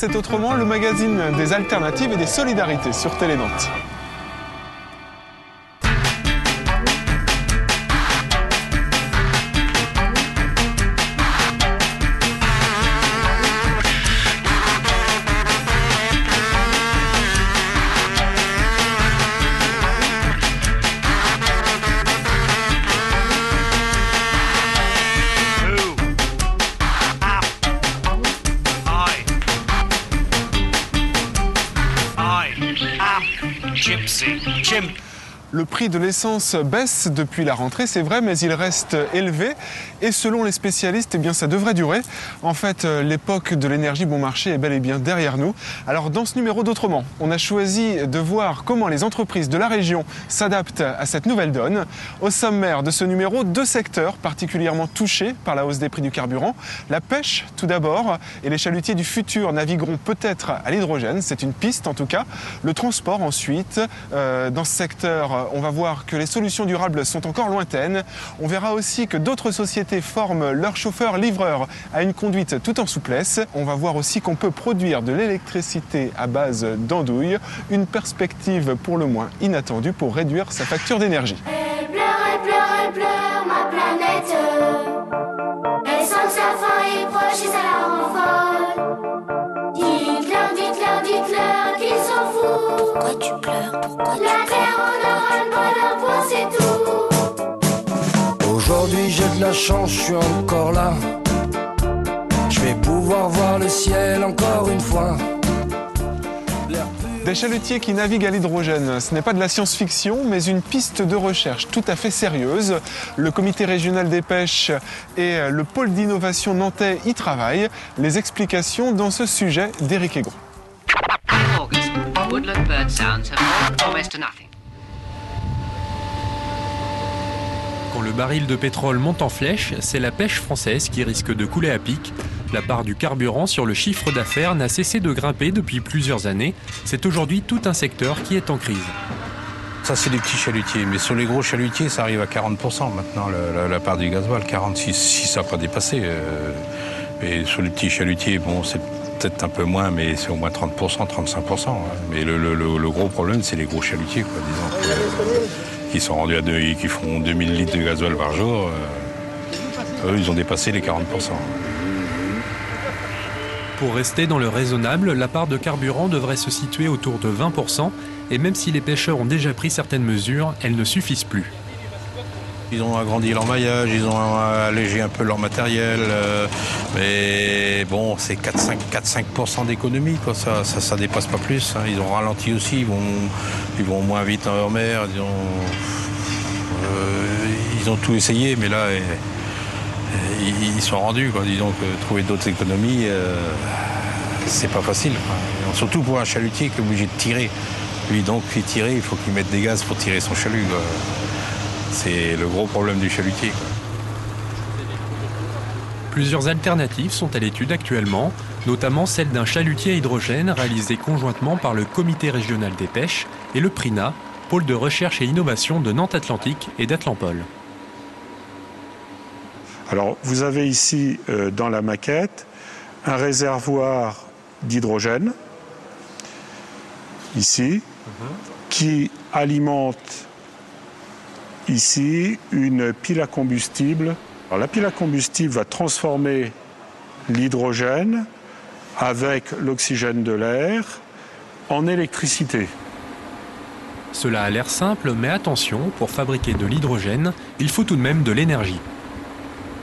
c'est autrement le magazine des alternatives et des solidarités sur Télé Nantes. Le prix de l'essence baisse depuis la rentrée, c'est vrai, mais il reste élevé. Et selon les spécialistes, eh bien, ça devrait durer. En fait, l'époque de l'énergie bon marché est bel et bien derrière nous. Alors, dans ce numéro d'Autrement, on a choisi de voir comment les entreprises de la région s'adaptent à cette nouvelle donne. Au sommaire de ce numéro, 2 secteurs particulièrement touchés par la hausse des prix du carburant. La pêche, tout d'abord, et les chalutiers du futur navigueront peut-être à l'hydrogène. C'est une piste, en tout cas. Le transport, ensuite. Dans ce secteur, on va voir que les solutions durables sont encore lointaines. On verra aussi que d'autres sociétés forment leurs chauffeurs-livreurs à une conduite tout en souplesse. On va voir aussi qu'on peut produire de l'électricité à base d'andouille. Une perspective pour le moins inattendue pour réduire sa facture d'énergie. Elle pleure, ma planète. Elle sent que sa fin est proche et ça la rend folle. Dites-leur qu'ils s'en foutent. Pourquoi tu pleures? Pourquoi tu La terre en aura le bonheur pour c'est tout. Aujourd'hui j'ai de la chance, je suis encore là. Je vais pouvoir voir le ciel encore une fois. Des chalutiers qui naviguent à l'hydrogène, ce n'est pas de la science-fiction, mais une piste de recherche tout à fait sérieuse. Le comité régional des pêches et le pôle d'innovation nantais y travaillent. Les explications dans ce sujet d'Éric Aigron. Quand le baril de pétrole monte en flèche, c'est la pêche française qui risque de couler à pic. La part du carburant sur le chiffre d'affaires n'a cessé de grimper depuis plusieurs années. C'est aujourd'hui tout un secteur qui est en crise. Ça, c'est des petits chalutiers. Mais sur les gros chalutiers, ça arrive à 40% maintenant, la part du gasoil. 46, si ça n'a pas dépassé. Et sur les petits chalutiers, bon, c'est peut-être un peu moins, mais c'est au moins 30%, 35%. Hein. Mais le gros problème, c'est les gros chalutiers, quoi, disons. Qui sont rendus qui font 2000 litres de gasoil par jour. Eux, ils ont dépassé les 40%. Pour rester dans le raisonnable, la part de carburant devrait se situer autour de 20%. Et même si les pêcheurs ont déjà pris certaines mesures, elles ne suffisent plus. Ils ont agrandi leur maillage, ils ont allégé un peu leur matériel, mais bon, c'est 4-5% d'économie, quoi. Ça dépasse pas plus. Hein. Ils ont ralenti aussi, ils vont moins vite en mer. Ils ont tout essayé, mais là, ils sont rendus, quoi. Disons que trouver d'autres économies, c'est pas facile, quoi. Surtout pour un chalutier qui est obligé de tirer. Lui, donc, il tirer, il faut qu'il mette des gaz pour tirer son chalut, quoi. C'est le gros problème du chalutier, quoi. Plusieurs alternatives sont à l'étude actuellement, notamment celle d'un chalutier à hydrogène réalisé conjointement par le Comité régional des pêches et le PRINA, pôle de recherche et innovation de Nantes Atlantique et d'Atlampol. Alors, vous avez ici, dans la maquette, un réservoir d'hydrogène, ici, qui alimente ici une pile à combustible. Alors, la pile à combustible va transformer l'hydrogène avec l'oxygène de l'air en électricité. Cela a l'air simple, mais attention, pour fabriquer de l'hydrogène, il faut tout de même de l'énergie.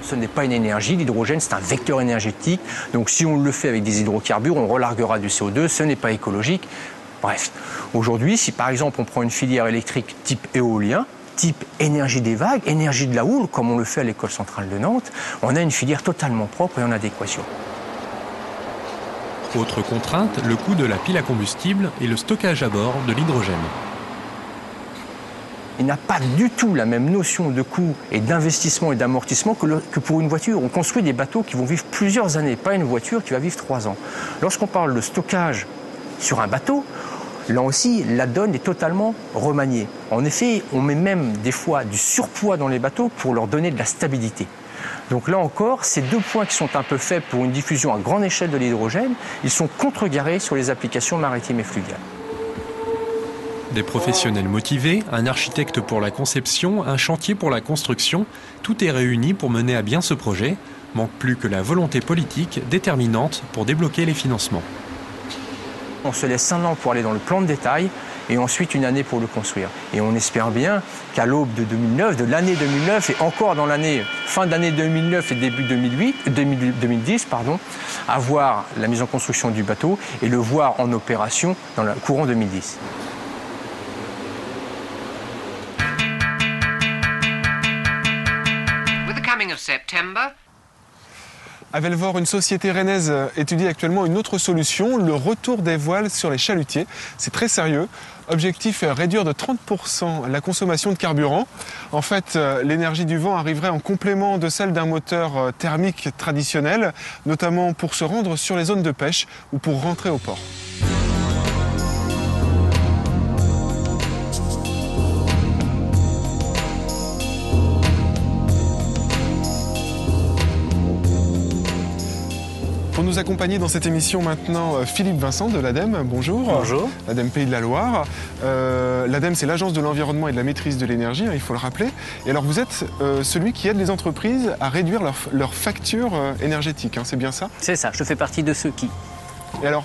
Ce n'est pas une énergie, l'hydrogène c'est un vecteur énergétique, donc si on le fait avec des hydrocarbures, on relarguera du CO2, ce n'est pas écologique. Bref, aujourd'hui, si par exemple on prend une filière électrique type éolien, type énergie des vagues, énergie de la houle, comme on le fait à l'école centrale de Nantes, on a une filière totalement propre et en adéquation. Autre contrainte, le coût de la pile à combustible et le stockage à bord de l'hydrogène. Il n'a pas du tout la même notion de coût et d'investissement et d'amortissement que pour une voiture. On construit des bateaux qui vont vivre plusieurs années, pas une voiture qui va vivre 3 ans. Lorsqu'on parle de stockage sur un bateau, là aussi, la donne est totalement remaniée. En effet, on met même des fois du surpoids dans les bateaux pour leur donner de la stabilité. Donc là encore, ces deux points qui sont un peu faibles pour une diffusion à grande échelle de l'hydrogène, ils sont contrecarrés sur les applications maritimes et fluviales. Des professionnels motivés, un architecte pour la conception, un chantier pour la construction, tout est réuni pour mener à bien ce projet. Manque plus que la volonté politique déterminante pour débloquer les financements. On se laisse 1 an pour aller dans le plan de détail et ensuite 1 année pour le construire. Et on espère bien qu'à l'aube de 2009, de l'année 2009 et encore dans l'année fin d'année 2009 et début 2010, avoir la mise en construction du bateau et le voir en opération dans le courant 2010. With the coming of September, À Velvor, une société rennaise étudie actuellement une autre solution, le retour des voiles sur les chalutiers. C'est très sérieux. Objectif, réduire de 30% la consommation de carburant. En fait, l'énergie du vent arriverait en complément de celle d'un moteur thermique traditionnel, notamment pour se rendre sur les zones de pêche ou pour rentrer au port. Pour nous accompagner dans cette émission maintenant, Philippe Vincent de l'ADEME, bonjour. Bonjour. L'ADEME Pays de la Loire. L'ADEME, c'est l'Agence de l'environnement et de la maîtrise de l'énergie, il faut le rappeler. Et alors vous êtes celui qui aide les entreprises à réduire leur facture énergétique, c'est bien ça? C'est ça, je fais partie de ceux qui. Et alors,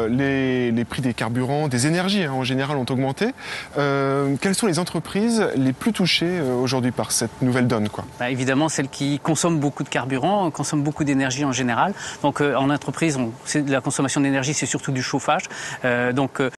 les prix des carburants, des énergies en général ont augmenté. Quelles sont les entreprises les plus touchées aujourd'hui par cette nouvelle donne, quoi? Évidemment, celles qui consomment beaucoup de carburant, consomment beaucoup d'énergie en général. Donc en entreprise, la consommation d'énergie, c'est surtout du chauffage.